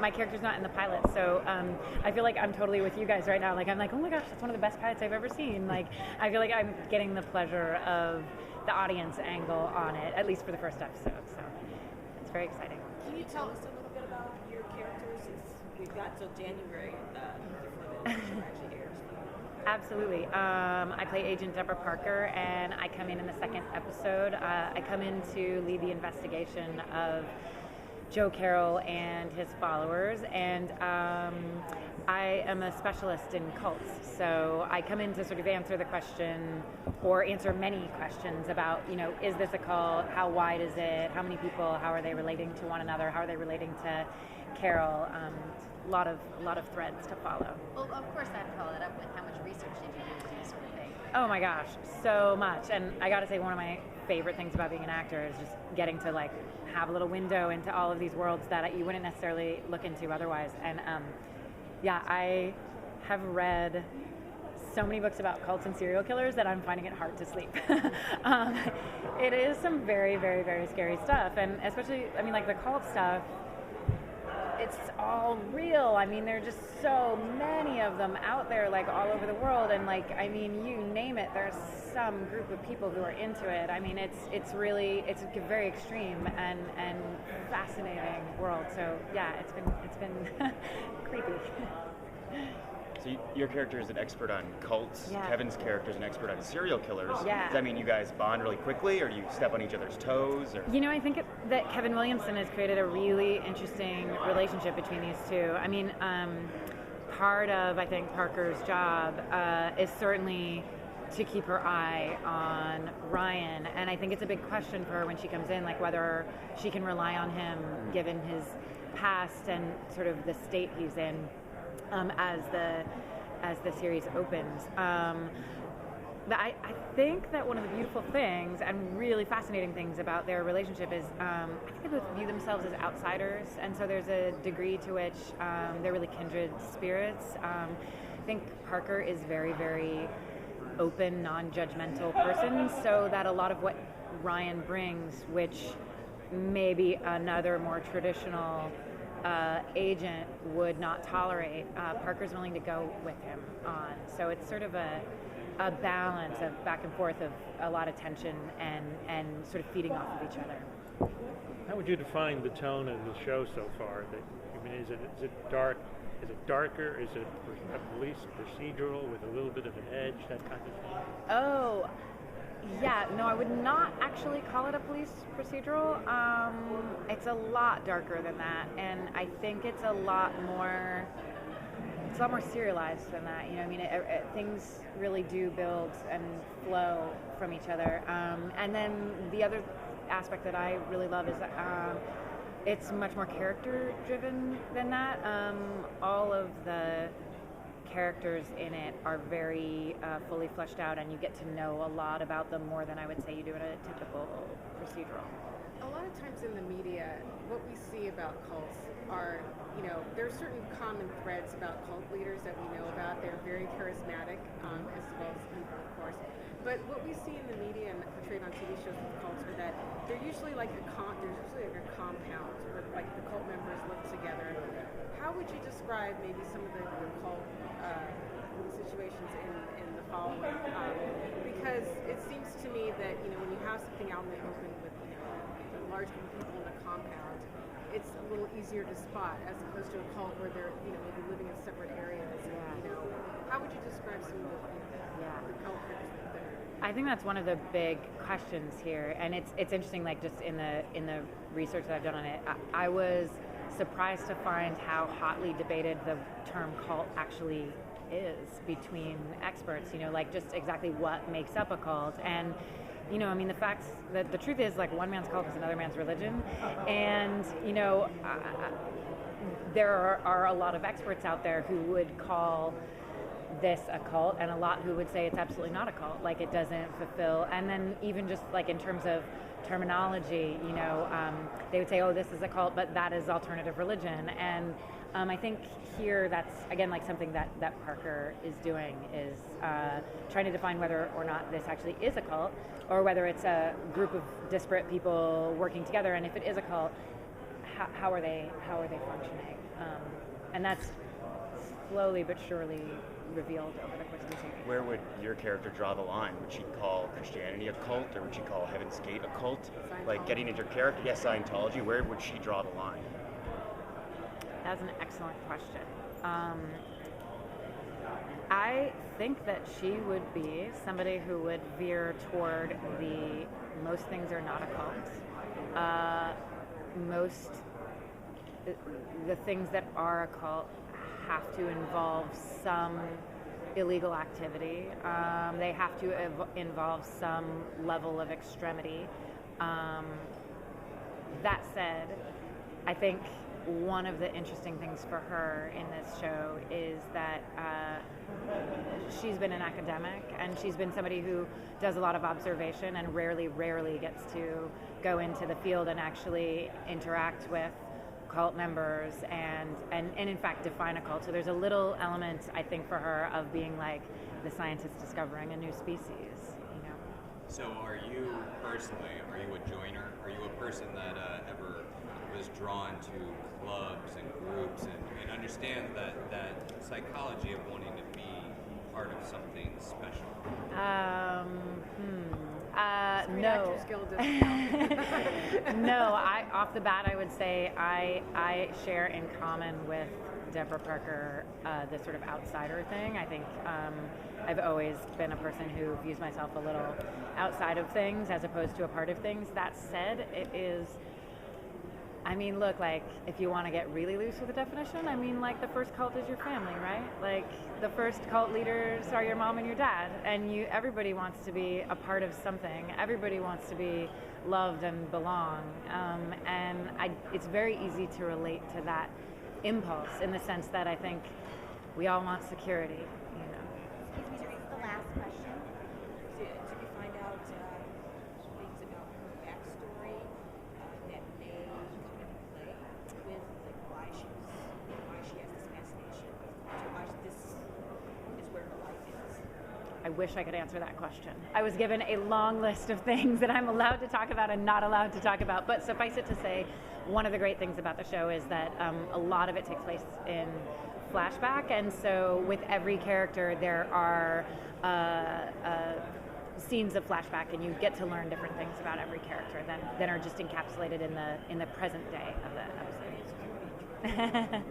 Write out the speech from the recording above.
my character's not in the pilot, so I feel like I'm totally with you guys right now. Like I'm like, oh my gosh, that's one of the best pilots I've ever seen. Like I feel like I'm getting the pleasure of the audience angle on it, at least for the first episode. So it's very exciting. Can you tell us a little bit about your characters? Since we've got till January before the show actually airs. Absolutely. I play Agent Deborah Parker, and I come in the second episode. I come in to lead the investigation of Joe Carroll and his followers, and I am a specialist in cults. So I come in to sort of answer the question, or answer many questions about, is this a cult? How wide is it? How many people? How are they relating to one another? How are they relating to Carroll? A lot of threads to follow. Well, of course, I have to follow that up with how much research did you do to do this sort of thing? Oh my gosh, so much. And I gotta say, one of my favorite things about being an actor is just getting to like have a little window into all of these worlds that you wouldn't necessarily look into otherwise. And yeah, I have read so many books about cults and serial killers that I'm finding it hard to sleep. It is some very, very, very scary stuff. And especially, I mean, like the cult stuff, it's all real. I mean, there are just so many of them out there, like all over the world, and like, I mean, you name it, there's some group of people who are into it. I mean, it's really, it's a very extreme and fascinating world. So yeah, it's been creepy. So your character is an expert on cults. Yeah. Kevin's character is an expert on serial killers. Yeah. Does that mean you guys bond really quickly, or do you step on each other's toes? Or? I think that Kevin Williamson has created a really interesting relationship between these two. I mean, part of, I think, Parker's job is certainly to keep her eye on Ryan. And I think it's a big question for her when she comes in, like whether she can rely on him given his past and sort of the state he's in. As the series opens. But I think that one of the beautiful things and really fascinating things about their relationship is I think they both view themselves as outsiders, and so there's a degree to which they're really kindred spirits. I think Parker is very, very open, non-judgmental person, so that a lot of what Ryan brings, which maybe another more traditional agent would not tolerate, Parker's willing to go with him on. So it's sort of a balance of back and forth of a lot of tension and sort of feeding off of each other. How would you define the tone of the show so far? Is it dark? Is it darker? Is it a police procedural with a little bit of an edge, that kind of thing? Oh, yeah, no, I would not actually call it a police procedural. It's a lot darker than that, and I think it's a lot more serialized than that. I mean, things really do build and flow from each other. And then the other aspect that I really love is it's much more character-driven than that. All of the characters in it are very fully fleshed out, and you get to know a lot about them more than I would say you do in a typical procedural. A lot of times in the media, what we see about cults are, there are certain common threads about cult leaders that we know about. They're very charismatic, as well as evil, of course. But what we see in the media and portrayed on TV shows with cults are that they're usually like a compound where like the cult members live together. How would you describe maybe some of the cult situations in the following? Because it seems to me that when you have something out in the open with a large group of people in a compound, it's a little easier to spot as opposed to a cult where they're maybe living in separate areas. How would you describe some of the cult groups there? I think that's one of the big questions here, and it's interesting. Like just in the research that I've done on it, I was surprised to find how hotly debated the term cult actually is between experts, like just exactly what makes up a cult. And I mean, the truth is, like, one man's cult is another man's religion, and there are a lot of experts out there who would call this a cult, and a lot who would say it's absolutely not a cult, like it doesn't fulfill. And then even just like in terms of terminology, they would say, oh, this is a cult, but that is alternative religion. And I think here that's, again, like something that Parker is doing is trying to define whether or not this actually is a cult, or whether it's a group of disparate people working together. And if it is a cult, how are they functioning? and that's slowly but surely revealed over the course of the series. Where would your character draw the line? Would she call Christianity a cult, or would she call Heaven's Gate a cult? Like getting into your character, yes, Scientology. Where would she draw the line? That's an excellent question. I think that she would be somebody who would veer toward the most things are not a cult. The things that are a cult have to involve some illegal activity. They have to involve some level of extremity. That said, I think one of the interesting things for her in this show is that she's been an academic, and she's been somebody who does a lot of observation and rarely gets to go into the field and actually interact with cult members and in fact define a cult. So there's a little element, I think, for her of being like the scientist discovering a new species, you know. So are you personally, are you a joiner? Are you a person that ever was drawn to clubs and groups and understands that psychology of wanting to be part of something special? No. No, off the bat, I would say I share in common with Deborah Parker the sort of outsider thing. I think I've always been a person who views myself a little outside of things as opposed to a part of things. That said, it is, I mean, look, like, if you want to get really loose with the definition, I mean, like, the first cult is your family, right? Like, the first cult leaders are your mom and your dad, and everybody wants to be a part of something. Everybody wants to be loved and belong, and it's very easy to relate to that impulse in the sense that I think we all want security, you know. Excuse me, Therese, the last question. Did you find out things about her backstory that may come into play with like why she has this fascination, why this is where her life is? I wish I could answer that question. I was given a long list of things that I'm allowed to talk about and not allowed to talk about, but suffice it to say, one of the great things about the show is that a lot of it takes place in flashback, and so with every character there are scenes of flashback, and you get to learn different things about every character than are just encapsulated in the present day of the episode.